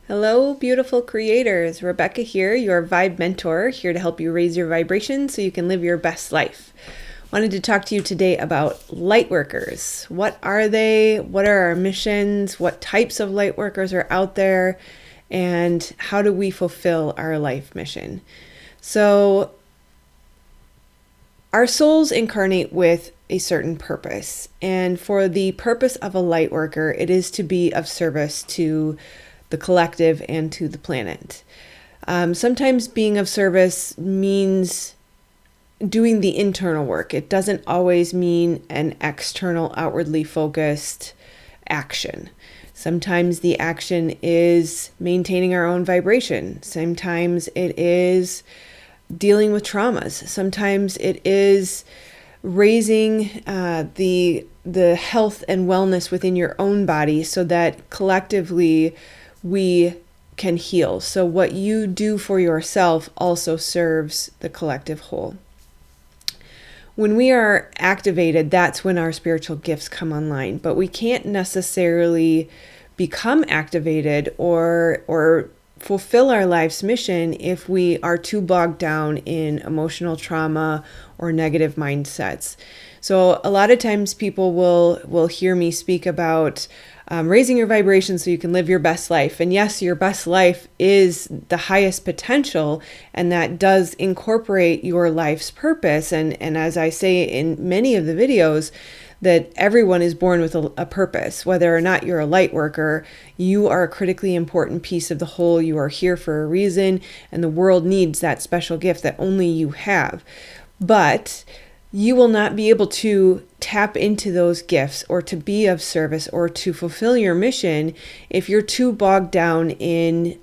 Hello, beautiful creators. Rebecca here, your vibe mentor, here to help you raise your vibration so you can live your best life. Wanted to talk to you today about Lightworkers. What are they? What are our missions? What types of Lightworkers are out there? And how do we fulfill our life mission? So, our souls incarnate with a certain purpose. And for the purpose of a Lightworker, it is to be of service to the collective and to the planet. Sometimes being of service means doing the internal work. It doesn't always mean an external, outwardly focused action. Sometimes the action is maintaining our own vibration. Sometimes it is dealing with traumas. Sometimes it is raising the health and wellness within your own body so that collectively we can heal. So what you do for yourself also serves the collective whole. When we are activated, that's when our spiritual gifts come online. But we can't necessarily become activated or fulfill our life's mission if we are too bogged down in emotional trauma or negative mindsets. So a lot of times people will hear me speak about raising your vibration so you can live your best life. And yes, your best life is the highest potential, and that does incorporate your life's purpose. And as I say in many of the videos, that everyone is born with a purpose. Whether or not you're a light worker, you are a critically important piece of the whole. You are here for a reason, and the world needs that special gift that only you have. But you will not be able to tap into those gifts or to be of service or to fulfill your mission if you're too bogged down in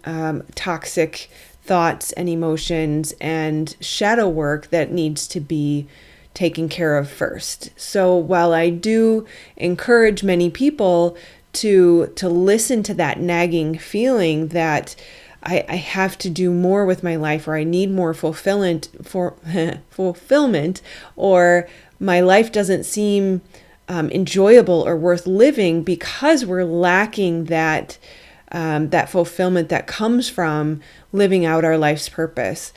toxic thoughts and emotions and shadow work that needs to be taken care of first. So while I do encourage many people to listen to that nagging feeling that I have to do more with my life, or I need more fulfillment, or my life doesn't seem enjoyable or worth living because we're lacking that fulfillment that comes from living out our life's purpose.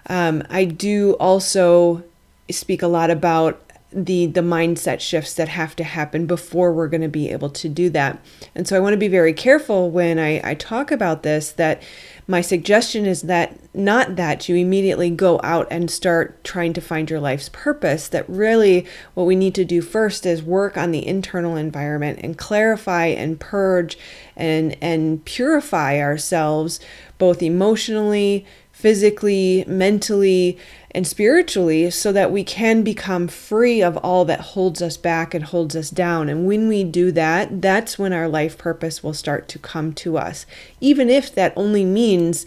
I do also speak a lot about the mindset shifts that have to happen before we're going to be able to do that. And so I want to be very careful when I talk about this, that my suggestion is that not that you immediately go out and start trying to find your life's purpose, that really what we need to do first is work on the internal environment and clarify and purge and purify ourselves both emotionally, physically, mentally, and spiritually, so that we can become free of all that holds us back and holds us down. And when we do that, that's when our life purpose will start to come to us. Even if that only means,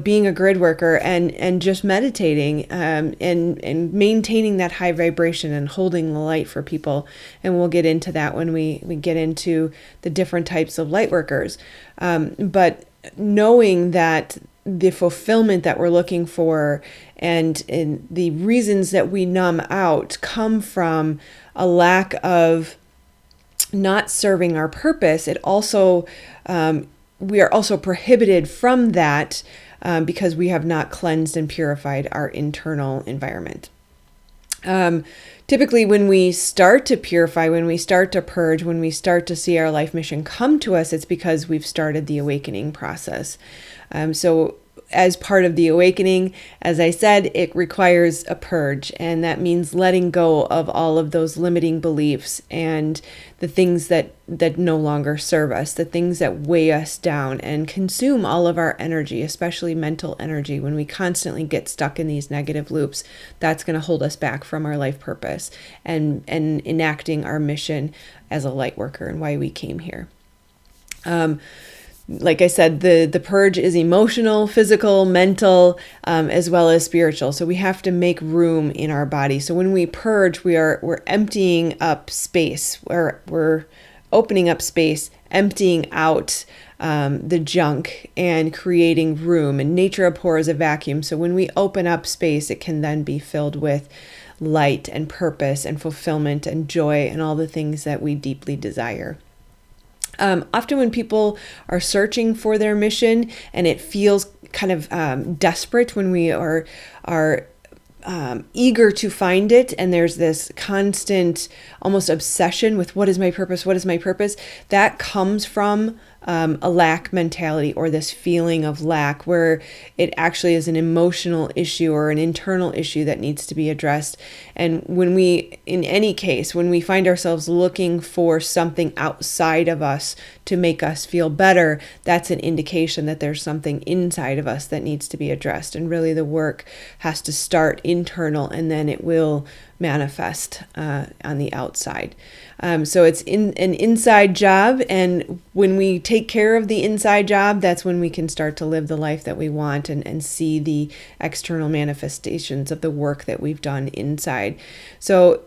being a grid worker and just meditating and maintaining that high vibration and holding the light for people. And we'll get into that when we get into the different types of light workers. But knowing that the fulfillment that we're looking for and the reasons that we numb out come from a lack of not serving our purpose, it also we are also prohibited from that because we have not cleansed and purified our internal environment. Typically, when we start to purify, when we start to purge, when we start to see our life mission come to us, it's because we've started the awakening process. So as part of the awakening, as I said, it requires a purge, and that means letting go of all of those limiting beliefs and the things that no longer serve us, the things that weigh us down and consume all of our energy, especially mental energy. When we constantly get stuck in these negative loops, that's going to hold us back from our life purpose and enacting our mission as a light worker and why we came here. Like I said, the purge is emotional, physical, mental, as well as spiritual. So we have to make room in our body. So when we purge, we're emptying up space. We're opening up space, emptying out the junk and creating room. And nature abhors a vacuum. So when we open up space, it can then be filled with light and purpose and fulfillment and joy and all the things that we deeply desire. Often when people are searching for their mission and it feels kind of desperate, when we are eager to find it, and there's this constant almost obsession with what is my purpose, that comes from a lack mentality, or this feeling of lack, where it actually is an emotional issue or an internal issue that needs to be addressed. And when in any case, when we find ourselves looking for something outside of us to make us feel better, that's an indication that there's something inside of us that needs to be addressed. And really the work has to start internal, and then it will manifest on the outside. So it's an inside job, and when we take care of the inside job, that's when we can start to live the life that we want and see the external manifestations of the work that we've done inside. So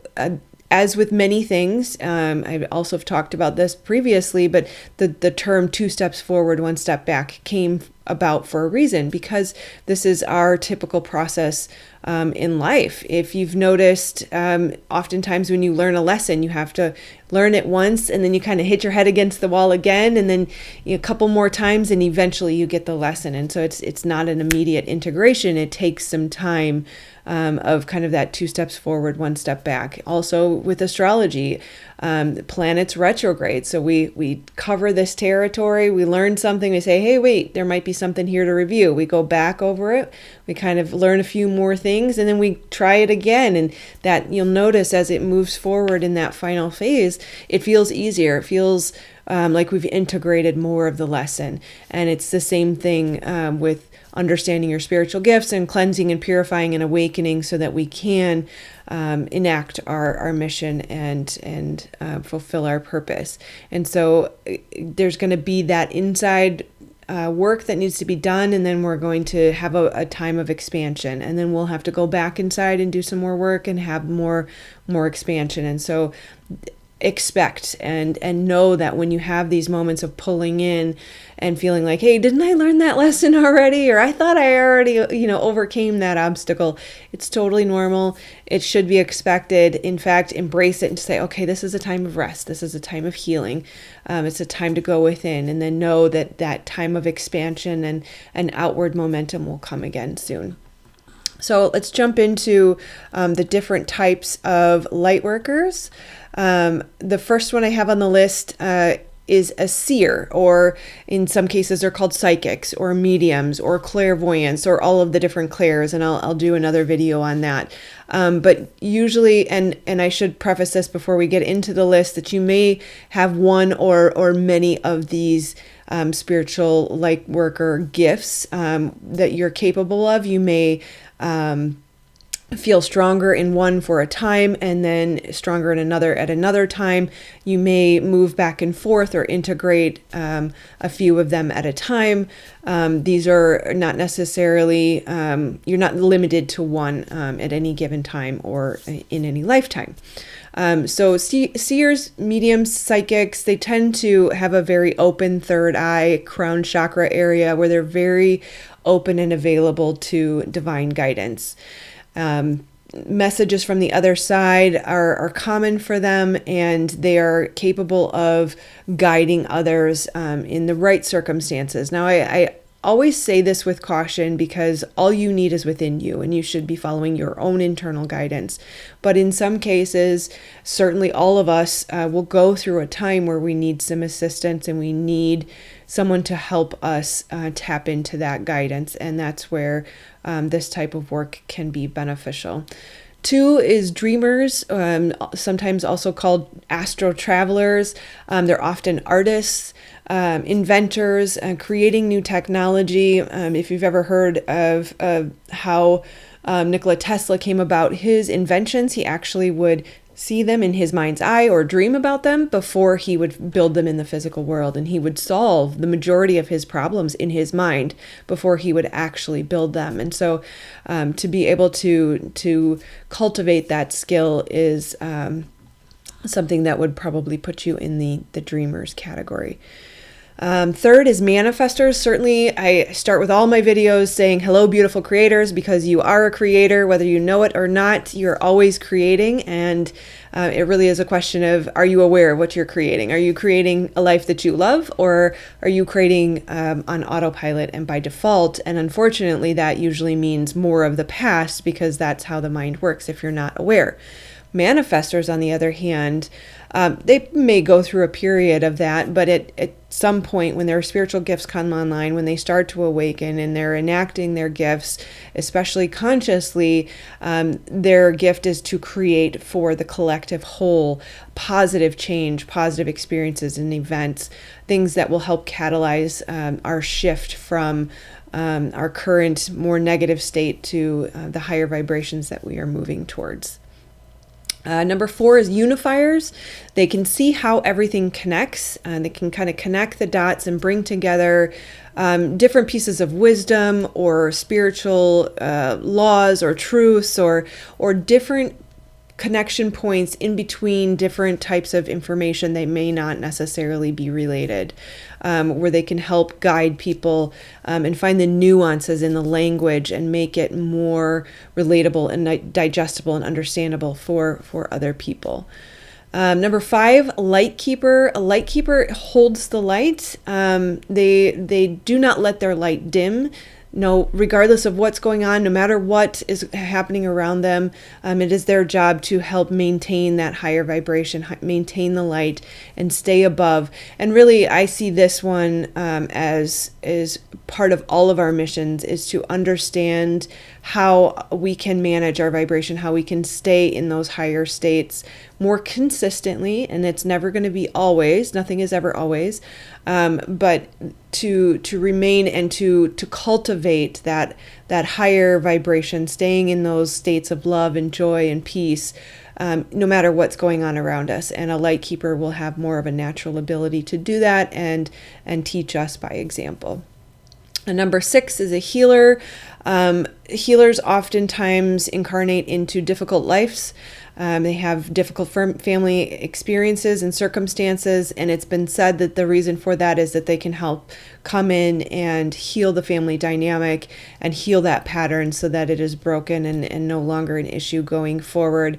as with many things, I also have talked about this previously, but the term 2 steps forward, 1 step back came about for a reason, because this is our typical process in life. If you've noticed, oftentimes when you learn a lesson, you have to learn it once, and then you kind of hit your head against the wall again, and then a couple more times, and eventually you get the lesson. And so it's not an immediate integration. It takes some time of kind of that 2 steps forward, 1 step back. Also with astrology, planets retrograde. So we cover this territory, we learn something, we say, hey, wait, there might be something here to review. We go back over it, we kind of learn a few more things, and then we try it again. And that, you'll notice as it moves forward in that final phase, it feels easier. It feels like we've integrated more of the lesson. And it's the same thing with understanding your spiritual gifts and cleansing and purifying and awakening, so that we can enact our mission and fulfill our purpose. And so there's going to be that inside work that needs to be done, and then we're going to have a time of expansion, and then we'll have to go back inside and do some more work and have more expansion. And so expect and know that when you have these moments of pulling in and feeling like, hey, didn't I learn that lesson already? Or I thought I already, overcame that obstacle. It's totally normal. It should be expected. In fact, embrace it and say, okay, this is a time of rest. This is a time of healing. It's a time to go within, and then know that that time of expansion and outward momentum will come again soon. So let's jump into the different types of Lightworkers. The first one I have on the list is a seer, or in some cases they're called psychics or mediums or clairvoyants, or all of the different clairs, and I'll do another video on that. But usually, and I should preface this before we get into the list, that you may have one or many of these spiritual Lightworker gifts that you're capable of. You may feel stronger in one for a time and then stronger in another at another time. You may move back and forth or integrate a few of them at a time. These are not necessarily, you're not limited to one at any given time or in any lifetime. So seers, mediums, psychics, they tend to have a very open third eye, crown chakra area, where they're very open and available to divine guidance. Messages from the other side are common for them, and they are capable of guiding others in the right circumstances. Now, I always say this with caution, because all you need is within you, and you should be following your own internal guidance. But in some cases, certainly all of us will go through a time where we need some assistance, and we need someone to help us tap into that guidance. And that's where this type of work can be beneficial. 2 is dreamers, sometimes also called astro travelers. They're often artists, inventors, creating new technology. If you've ever heard of how Nikola Tesla came about his inventions, he actually would see them in his mind's eye or dream about them before he would build them in the physical world. And he would solve the majority of his problems in his mind before he would actually build them. And so to be able to cultivate that skill is something that would probably put you in the dreamers category. Third is manifestors. Certainly, I start with all my videos saying, hello, beautiful creators, because you are a creator, whether you know it or not, you're always creating. And it really is a question of, are you aware of what you're creating? Are you creating a life that you love, or are you creating on autopilot and by default? And unfortunately, that usually means more of the past, because that's how the mind works if you're not aware. Manifestors, on the other hand, they may go through a period of that, but at some point when their spiritual gifts come online, when they start to awaken and they're enacting their gifts, especially consciously, their gift is to create for the collective whole positive change, positive experiences and events, things that will help catalyze our shift from our current more negative state to the higher vibrations that we are moving towards. Number 4 is unifiers. They can see how everything connects. They can kind of connect the dots and bring together different pieces of wisdom or spiritual laws or truths or different connection points in between different types of information that may not necessarily be related, where they can help guide people and find the nuances in the language and make it more relatable and digestible and understandable for other people. Number 5, light keeper. A light keeper holds the light. They do not let their light dim. No, regardless of what's going on, no matter what is happening around them, it is their job to help maintain that higher vibration, maintain the light, and stay above. And really, I see this one as part of all of our missions, is to understand how we can manage our vibration, how we can stay in those higher states more consistently. And it's never going to be always. Nothing is ever always. But to remain and to cultivate that higher vibration, staying in those states of love and joy and peace, no matter what's going on around us. And a light keeper will have more of a natural ability to do that and teach us by example. And number 6 is a healer. Healers oftentimes incarnate into difficult lives. They have difficult family experiences and circumstances, and it's been said that the reason for that is that they can help come in and heal the family dynamic and heal that pattern so that it is broken and no longer an issue going forward.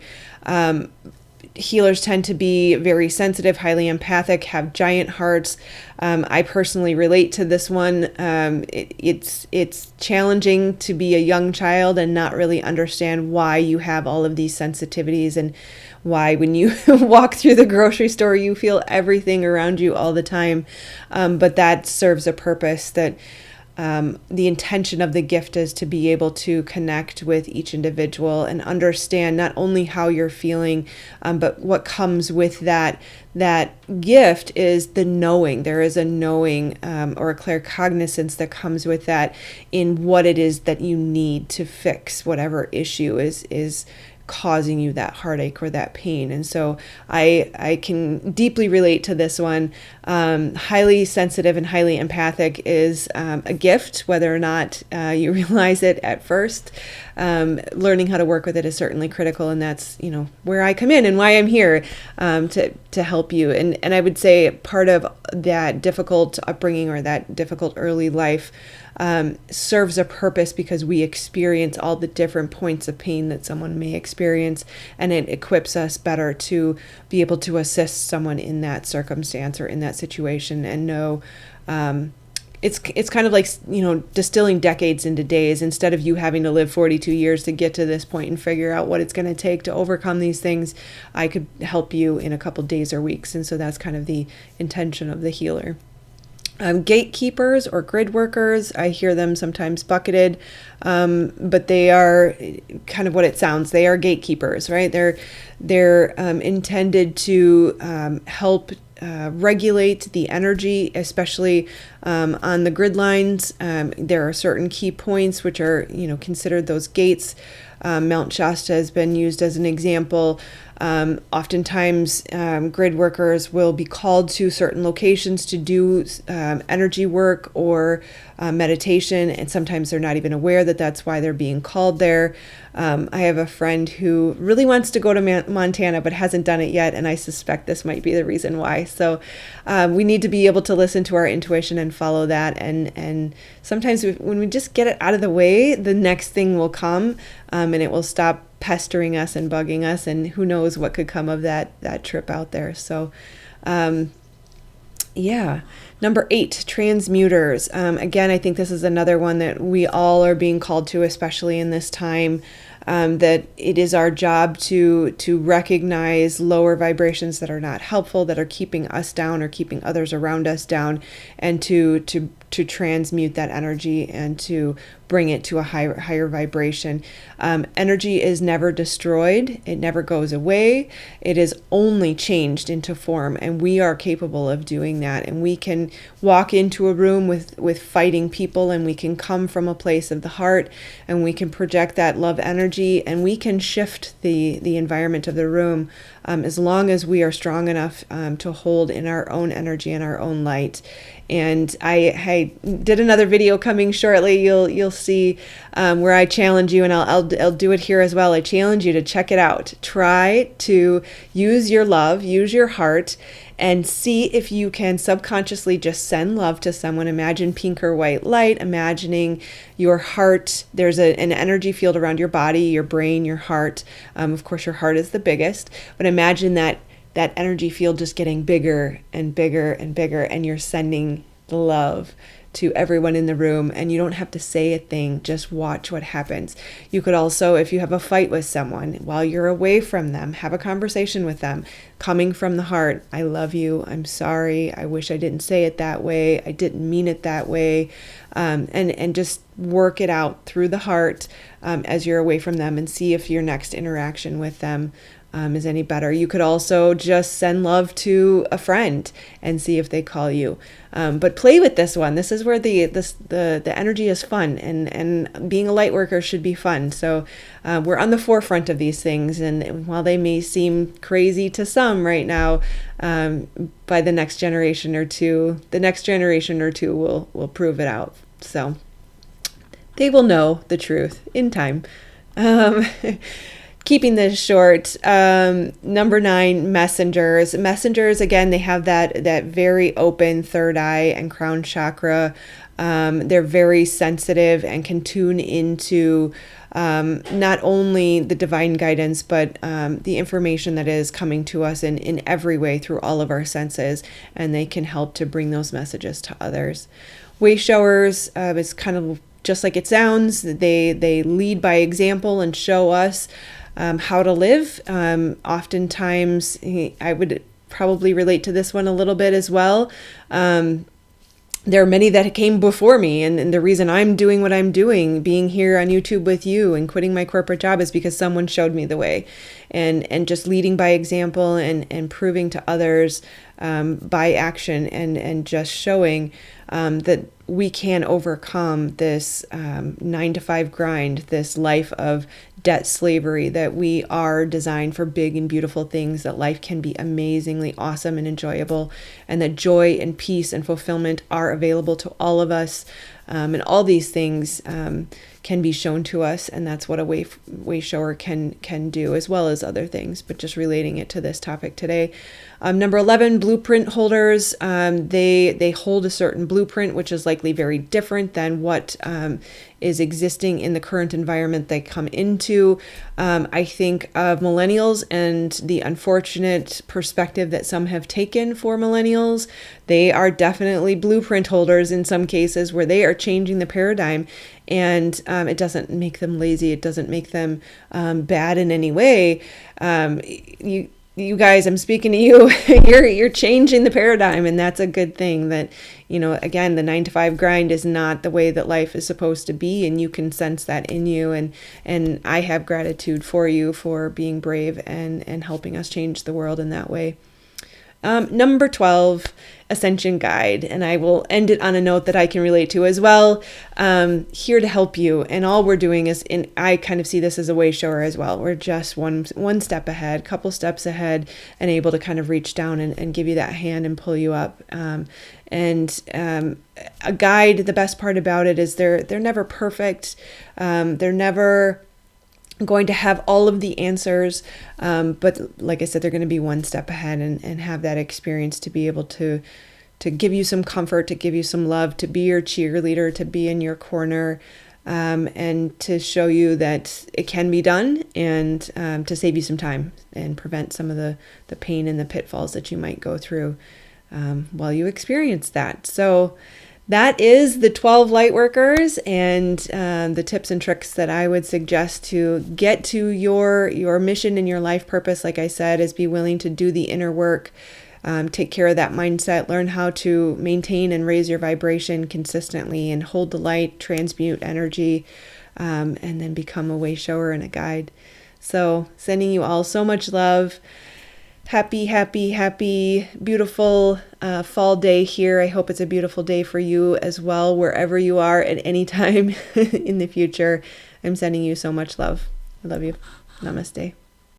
Healers tend to be very sensitive, highly empathic, have giant hearts. I personally relate to this one. It's challenging to be a young child and not really understand why you have all of these sensitivities and why when you walk through the grocery store, you feel everything around you all the time. But that serves a purpose that the intention of the gift is to be able to connect with each individual and understand not only how you're feeling, but what comes with that gift is the knowing. There is a knowing or a claircognizance that comes with that in what it is that you need to fix whatever issue is causing you that heartache or that pain. And so I can deeply relate to this one. Highly sensitive and highly empathic is a gift, whether or not you realize it at first. Learning how to work with it is certainly critical, and that's where I come in and why I'm here to help you. And I would say part of that difficult upbringing or that difficult early life serves a purpose because we experience all the different points of pain that someone may experience, and it equips us better to be able to assist someone in that circumstance or in that situation and know it's kind of like distilling decades into days. Instead of you having to live 42 years to get to this point and figure out what it's going to take to overcome these things, I could help you in a couple days or weeks. And so that's kind of the intention of the healer. Gatekeepers or grid workers, I hear them sometimes bucketed, but they are kind of what it sounds. They are gatekeepers, right? They're intended to help regulate the energy, especially on the grid lines. There are certain key points which are considered those gates Mount Shasta has been used as an example. Oftentimes, grid workers will be called to certain locations to do energy work or meditation, and sometimes they're not even aware that that's why they're being called there. I have a friend who really wants to go to Montana but hasn't done it yet, and I suspect this might be the reason why. So we need to be able to listen to our intuition and follow that, and sometimes when we just get it out of the way, the next thing will come, and it will stop pestering us and bugging us, and who knows what could come of that trip out there. So yeah. Number 8, transmuters. Again, I think this is another one that we all are being called to, especially in this time, that it is our job to recognize lower vibrations that are not helpful, that are keeping us down or keeping others around us down, and to transmute that energy and to bring it to a higher vibration. Energy is never destroyed. It never goes away. It is only changed into form, and we are capable of doing that. And we can walk into a room with fighting people, and we can come from a place of the heart, and we can project that love energy, and we can shift the environment of the room as long as we are strong enough to hold in our own energy and our own light. And I did another video coming shortly. You'll see where I challenge you, and I'll do it here as well. I challenge you to check it out. Try to use your love, use your heart, and see if you can subconsciously just send love to someone. Imagine pink or white light, imagining your heart. There's an energy field around your body, your brain, your heart. Of course, your heart is the biggest, but imagine that energy field just getting bigger and bigger and bigger, and you're sending the love to everyone in the room, and you don't have to say a thing, just watch what happens. You could also, if you have a fight with someone, while you're away from them, have a conversation with them, coming from the heart. I love you, I'm sorry, I wish I didn't say it that way, I didn't mean it that way, and just work it out through the heart as you're away from them, and see if your next interaction with them is any better. You could also just send love to a friend and see if they call you. But play with this one. This is where the energy is fun, and being a light worker should be fun. So we're on the forefront of these things, and while they may seem crazy to some right now, by the next generation or two will prove it out. So they will know the truth in time. Keeping this short, number 9, messengers. Messengers, again, they have that very open third eye and crown chakra. They're very sensitive and can tune into not only the divine guidance, but the information that is coming to us in every way through all of our senses, and they can help to bring those messages to others. Way showers is kind of just like it sounds. They lead by example and show us how to live. Oftentimes, I would probably relate to this one a little bit as well. There are many that came before me, and the reason I'm doing what I'm doing, being here on YouTube with you and quitting my corporate job, is because someone showed me the way, and just leading by example and proving to others by action and just showing that we can overcome this 9-to-5 grind, this life of debt slavery, that we are designed for big and beautiful things, that life can be amazingly awesome and enjoyable, and that joy and peace and fulfillment are available to all of us. And all these things can be shown to us, and that's what a way shower can do, as well as other things, but just relating it to this topic today. Number 11, blueprint holders. They hold a certain blueprint, which is likely very different than what is existing in the current environment they come into. I think of millennials and the unfortunate perspective that some have taken for millennials. They are definitely blueprint holders in some cases, where they are changing the paradigm, and it doesn't make them lazy. It doesn't make them bad in any way. You guys, I'm speaking to you. You're changing the paradigm, and that's a good thing. That, again, the 9-to-5 grind is not the way that life is supposed to be, and you can sense that in you. And I have gratitude for you for being brave and helping us change the world in that way. Number 12, Ascension Guide. And I will end it on a note that I can relate to as well. Here to help you. And all we're doing is, I kind of see this as a way shower as well. We're just one step ahead, couple steps ahead, and able to kind of reach down and give you that hand and pull you up. A guide, the best part about it is they're never perfect. They're never going to have all of the answers, but like I said, they're going to be one step ahead and have that experience to be able to give you some comfort, to give you some love, to be your cheerleader, to be in your corner, and to show you that it can be done, and to save you some time and prevent some of the pain and the pitfalls that you might go through while you experience that. So that is the 12 Lightworkers and the tips and tricks that I would suggest to get to your mission and your life purpose. Like I said, is be willing to do the inner work, take care of that mindset, learn how to maintain and raise your vibration consistently and hold the light, transmute energy, and then become a way shower and a guide. So sending you all so much love. Happy, beautiful fall day here. I hope it's a beautiful day for you as well, wherever you are at any time in the future. I'm sending you so much love. I love you. Namaste.